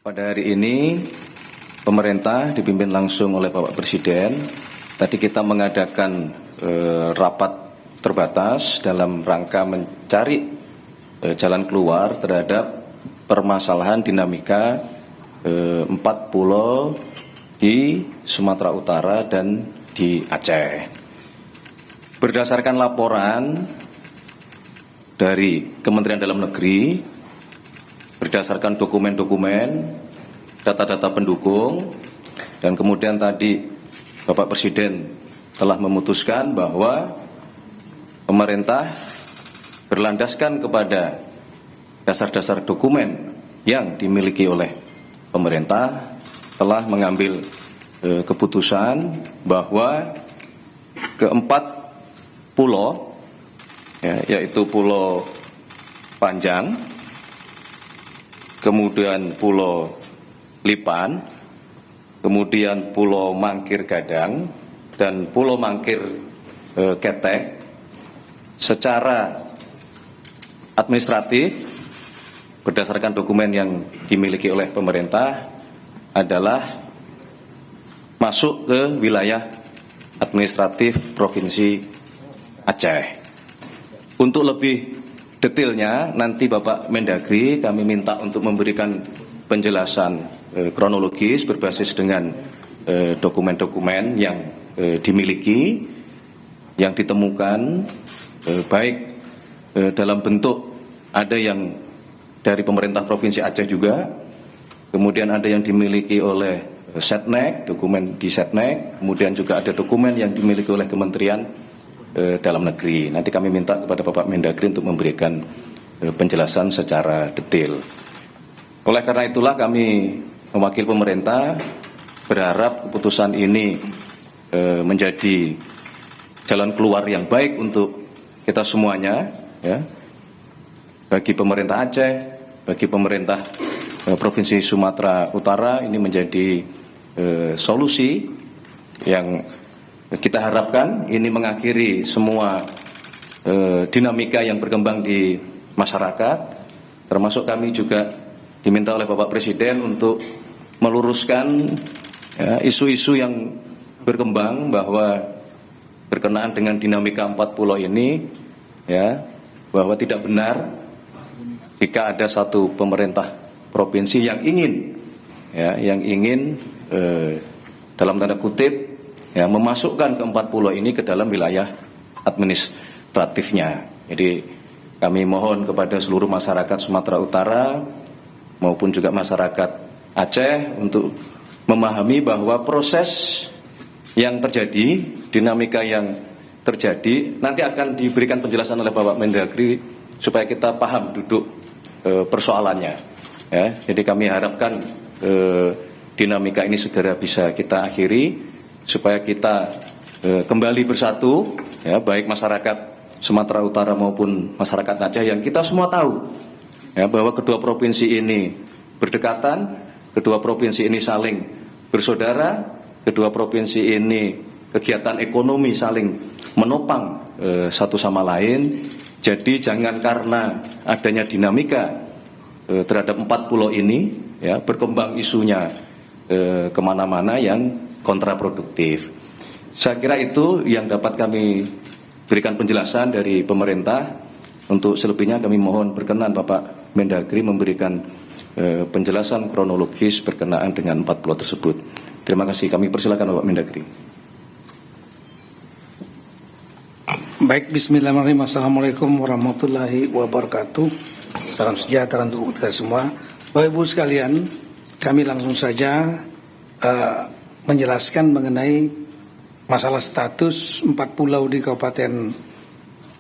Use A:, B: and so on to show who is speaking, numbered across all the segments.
A: Pada hari ini, pemerintah dipimpin langsung oleh Bapak Presiden. Tadi kita mengadakan rapat terbatas dalam rangka mencari jalan keluar terhadap permasalahan dinamika 4 pulau di Sumatera Utara dan di Aceh. Berdasarkan laporan dari Kementerian Dalam Negeri, berdasarkan dokumen-dokumen, data-data pendukung, dan kemudian tadi Bapak Presiden telah memutuskan bahwa pemerintah berlandaskan kepada dasar-dasar dokumen yang dimiliki oleh pemerintah telah mengambil keputusan bahwa keempat pulau, yaitu Pulau Panjang, kemudian Pulau Lipan, kemudian Pulau Mangkir Gadang, dan Pulau Mangkir Ketek, secara administratif berdasarkan dokumen yang dimiliki oleh pemerintah adalah masuk ke wilayah administratif Provinsi Aceh. Untuk lebih detailnya nanti Bapak Mendagri kami minta untuk memberikan penjelasan kronologis berbasis dengan dokumen-dokumen yang dimiliki, yang ditemukan, baik dalam bentuk ada yang dari pemerintah Provinsi Aceh juga, kemudian ada yang dimiliki oleh Setnek, dokumen di Setnek, kemudian juga ada dokumen yang dimiliki oleh Kementerian Dalam Negeri. Nanti kami minta kepada Bapak Mendagri untuk memberikan penjelasan secara detail. Oleh karena itulah kami mewakili pemerintah berharap keputusan ini menjadi jalan keluar yang baik untuk kita semuanya, ya, bagi pemerintah Aceh, bagi pemerintah Provinsi Sumatera Utara. Ini menjadi solusi yang kita harapkan ini mengakhiri semua dinamika yang berkembang di masyarakat, termasuk kami juga diminta oleh Bapak Presiden untuk meluruskan isu-isu yang berkembang bahwa berkenaan dengan dinamika 4 pulau ini, ya, bahwa tidak benar jika ada satu pemerintah provinsi yang ingin, dalam tanda kutip, memasukkan ke-4 pulau ini ke dalam wilayah administratifnya. Jadi kami mohon kepada seluruh masyarakat Sumatera Utara maupun juga masyarakat Aceh untuk memahami bahwa proses yang terjadi, dinamika yang terjadi, nanti akan diberikan penjelasan oleh Bapak Mendagri supaya kita paham duduk persoalannya. Ya, jadi kami harapkan dinamika ini segera bisa kita akhiri, supaya kita kembali bersatu, ya, baik masyarakat Sumatera Utara maupun masyarakat Aceh, yang kita semua tahu, ya, bahwa kedua provinsi ini berdekatan, kedua provinsi ini saling bersaudara, kedua provinsi ini kegiatan ekonomi saling menopang satu sama lain. Jadi jangan karena adanya dinamika terhadap 4 pulau ini, ya, berkembang isunya kemana-mana yang kontraproduktif. Saya kira itu yang dapat kami berikan penjelasan dari pemerintah. Untuk selebihnya kami mohon berkenan Bapak Mendagri memberikan penjelasan kronologis berkenaan dengan 4 pulau tersebut. Terima kasih. Kami persilakan Bapak Mendagri.
B: Baik, bismillahirrahmanirrahim. Assalamualaikum warahmatullahi wabarakatuh. Salam sejahtera untuk kita semua. Bapak Ibu sekalian, kami langsung saja menjelaskan mengenai masalah status 4 pulau di Kabupaten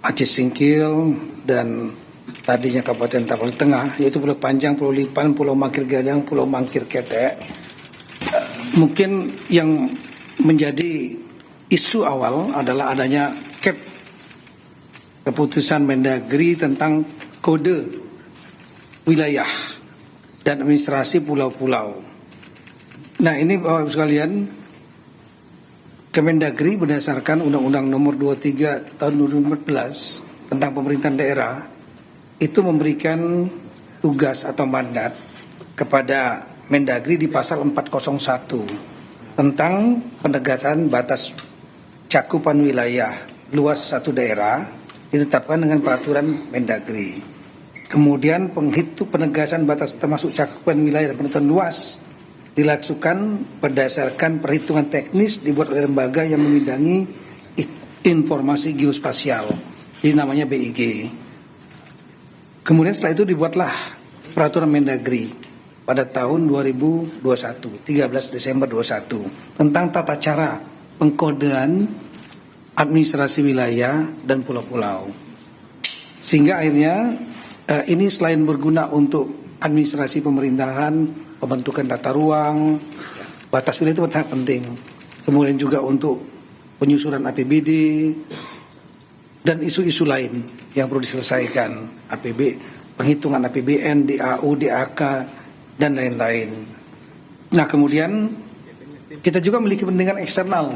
B: Aceh Singkil dan tadinya Kabupaten Tapal Tengah, yaitu Pulau Panjang, Pulau Lipan, Pulau Mangkir Gadang, Pulau Mangkir Ketek. Mungkin yang menjadi isu awal adalah adanya keputusan Mendagri tentang kode wilayah dan administrasi pulau-pulau. Nah, ini Bapak Ibu sekalian, Kemendagri berdasarkan Undang-Undang Nomor 23 Tahun 2014 tentang pemerintahan daerah itu memberikan tugas atau mandat kepada Mendagri di pasal 401 tentang penegakan batas cakupan wilayah luas satu daerah ditetapkan dengan peraturan Mendagri. Kemudian penegasan batas termasuk cakupan wilayah dan penentuan luas dilakukan berdasarkan perhitungan teknis dibuat oleh lembaga yang membidangi informasi geospasial, ini namanya BIG. Kemudian setelah itu dibuatlah peraturan Mendagri pada tahun 2021, 13 Desember 2021 tentang tata cara pengkodean administrasi wilayah dan pulau-pulau. Sehingga akhirnya ini selain berguna untuk administrasi pemerintahan, pembentukan tata ruang, batas wilayah itu sangat penting. Kemudian juga untuk penyusunan APBD dan isu-isu lain yang perlu diselesaikan, penghitungan APBN, DAU, DAK, dan lain-lain. Nah, kemudian kita juga memiliki kepentingan eksternal,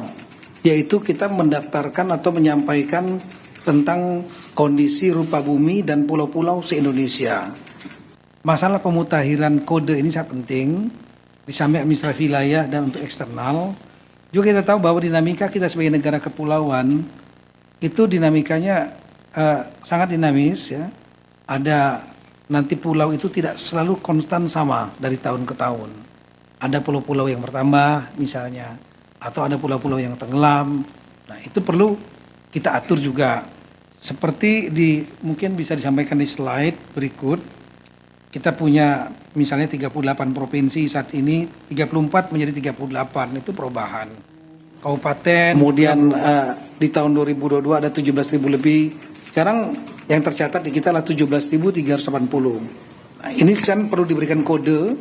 B: yaitu kita mendaftarkan atau menyampaikan tentang kondisi rupa bumi dan pulau-pulau se-Indonesia. Masalah pemutakhiran kode ini sangat penting, di samping administrasi wilayah dan untuk eksternal. Juga kita tahu bahwa dinamika kita sebagai negara kepulauan, itu dinamikanya sangat dinamis ya. Ada nanti pulau itu tidak selalu konstan sama dari tahun ke tahun. Ada pulau-pulau yang bertambah misalnya, atau ada pulau-pulau yang tenggelam. Nah, itu perlu kita atur juga. Seperti mungkin bisa disampaikan di slide berikut. Kita punya misalnya 38 provinsi saat ini, 34 menjadi 38, itu perubahan. Kabupaten, kemudian di tahun 2022 ada 17.000 lebih. Sekarang yang tercatat di kita adalah 17.380. Nah, ini kan perlu diberikan kode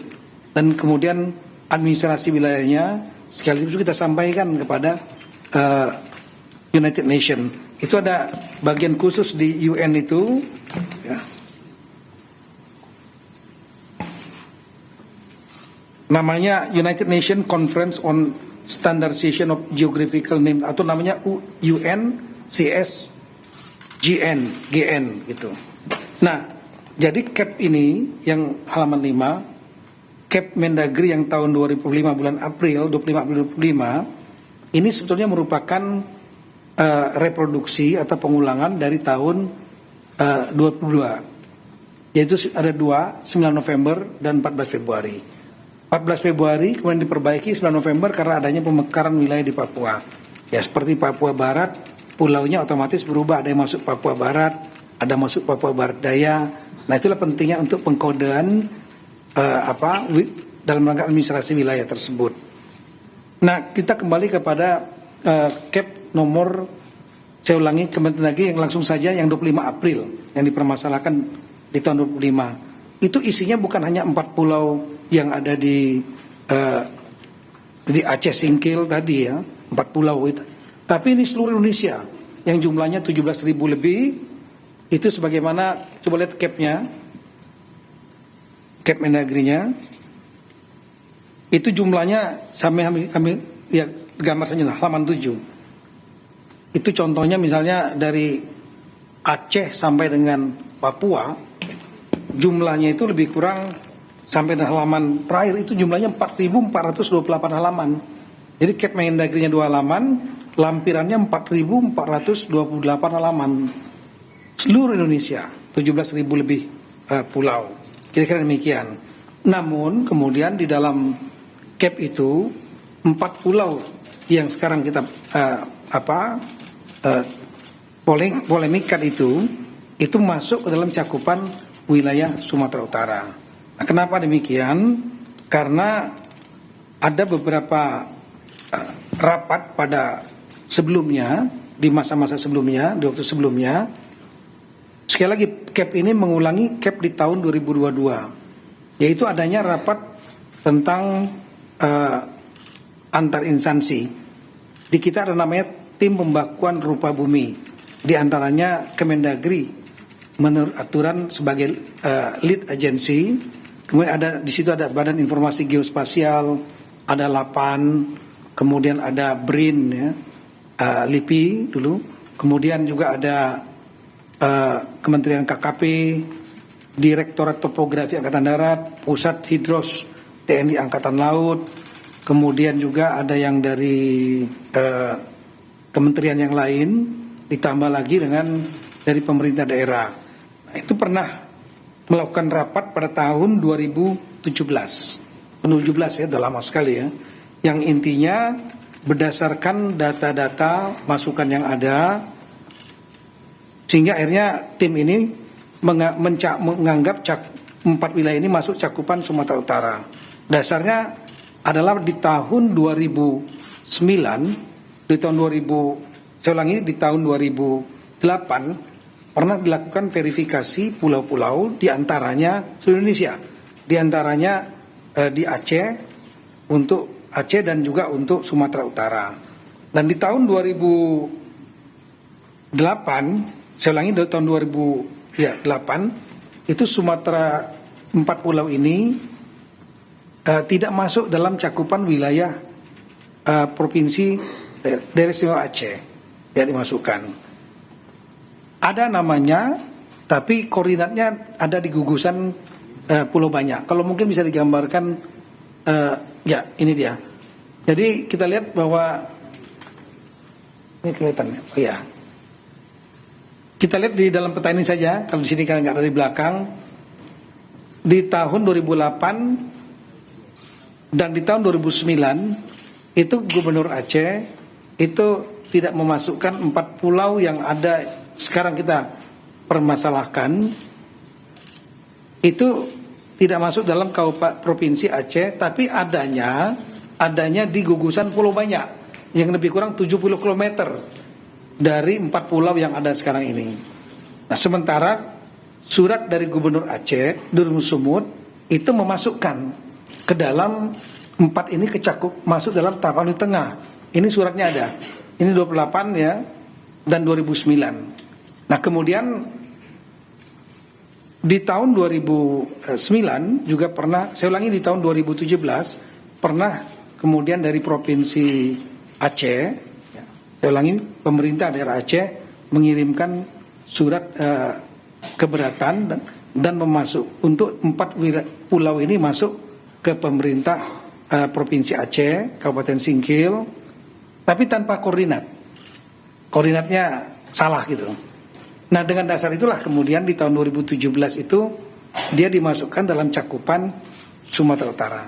B: dan kemudian administrasi wilayahnya sekaligus kita sampaikan kepada United Nations. Itu ada bagian khusus di UN itu. Ya. Namanya United Nations Conference on Standardization of Geographical Name atau namanya UNCS GN gitu. Nah, jadi CAP ini yang halaman 5, CAP Mendagri yang tahun 2005 bulan April 25 ini sebetulnya merupakan reproduksi atau pengulangan dari tahun 22. Yaitu ada 9 November dan 14 Februari. 14 Februari kemudian diperbaiki 9 November karena adanya pemekaran wilayah di Papua. Ya, seperti Papua Barat, pulaunya otomatis berubah, ada yang masuk Papua Barat, ada masuk Papua Barat Daya. Nah, itulah pentingnya untuk pengkodean dalam rangka administrasi wilayah tersebut. Nah, kita kembali kepada CAP nomor, saya ulangi kembali lagi yang langsung saja yang 25 April yang dipermasalahkan di tahun 25. Itu isinya bukan hanya 4 pulau yang ada di Aceh Singkil tadi ya, 4 pulau itu. Tapi ini seluruh Indonesia yang jumlahnya 17.000 lebih. Itu sebagaimana, coba lihat CAP-nya, CAP Mendagri-nya. Itu jumlahnya sampai kami ya gambar saja lah, halaman 7. Itu contohnya misalnya dari Aceh sampai dengan Papua, jumlahnya itu lebih kurang sampai di halaman terakhir itu jumlahnya 4.428 halaman. Jadi CAP Mendagri-nya 2 halaman, lampirannya 4.428 halaman. Seluruh Indonesia, 17.000 lebih pulau. Kira-kira demikian. Namun kemudian di dalam CAP itu 4 pulau yang sekarang kita polemikkan itu masuk ke dalam cakupan wilayah Sumatera Utara. Nah, kenapa demikian? Karena ada beberapa rapat pada sebelumnya, di masa-masa sebelumnya, di waktu sebelumnya. Sekali lagi CAP ini mengulangi CAP di tahun 2022, yaitu adanya rapat tentang antar instansi. Di kita ada namanya tim pembakuan rupa bumi, di antaranya Kemendagri menurut aturan sebagai lead agency. Kemudian di situ ada Badan Informasi Geospasial, ada LAPAN, kemudian ada BRIN ya, LIPI dulu, kemudian juga ada Kementerian KKP, Direktorat Topografi Angkatan Darat, Pusat TNI Angkatan Laut, kemudian juga ada yang dari kementerian yang lain, ditambah lagi dengan dari pemerintah daerah. Nah, itu pernah melakukan rapat pada tahun 2017 ya, udah lama sekali ya, yang intinya berdasarkan data-data masukan yang ada, sehingga akhirnya tim ini menganggap 4 wilayah ini masuk cakupan Sumatera Utara. Dasarnya adalah di tahun 2009, di tahun 2008 pernah dilakukan verifikasi pulau-pulau di antaranya seluruh Indonesia, di antaranya di Aceh, untuk Aceh dan juga untuk Sumatera Utara. Dan di tahun 2008, saya ulangi, dari tahun 2008 itu Sumatera 4 pulau ini tidak masuk dalam cakupan wilayah provinsi daerah istimewa Aceh, tidak dimasukkan. Ada namanya, tapi koordinatnya ada di gugusan Pulau Banyak. Kalau mungkin bisa digambarkan, ya ini dia. Jadi kita lihat bahwa ini kelihatan, oh ya. Kita lihat di dalam peta ini saja, kalau di sini kan nggak ada di belakang. Di tahun 2008 dan di tahun 2009 itu Gubernur Aceh itu tidak memasukkan 4 pulau yang ada sekarang kita permasalahkan, itu tidak masuk dalam provinsi Aceh, tapi adanya di gugusan Pulau Banyak yang lebih kurang 70 km dari 4 pulau yang ada sekarang ini. Nah, sementara surat dari Gubernur Aceh, Durun Sumut, itu memasukkan ke dalam 4 ini masuk dalam tahapan di tengah. Ini suratnya ada. Ini 28 ya, dan 2009. Nah, kemudian di tahun 2009 juga pernah, saya ulangi, di tahun 2017 pernah kemudian dari provinsi Aceh, ya, saya ulangi, pemerintah daerah Aceh mengirimkan surat keberatan dan memasuk untuk 4 pulau ini masuk ke pemerintah provinsi Aceh, Kabupaten Singkil, tapi tanpa koordinatnya salah gitu. Nah, dengan dasar itulah kemudian di tahun 2017 itu dia dimasukkan dalam cakupan Sumatera Utara.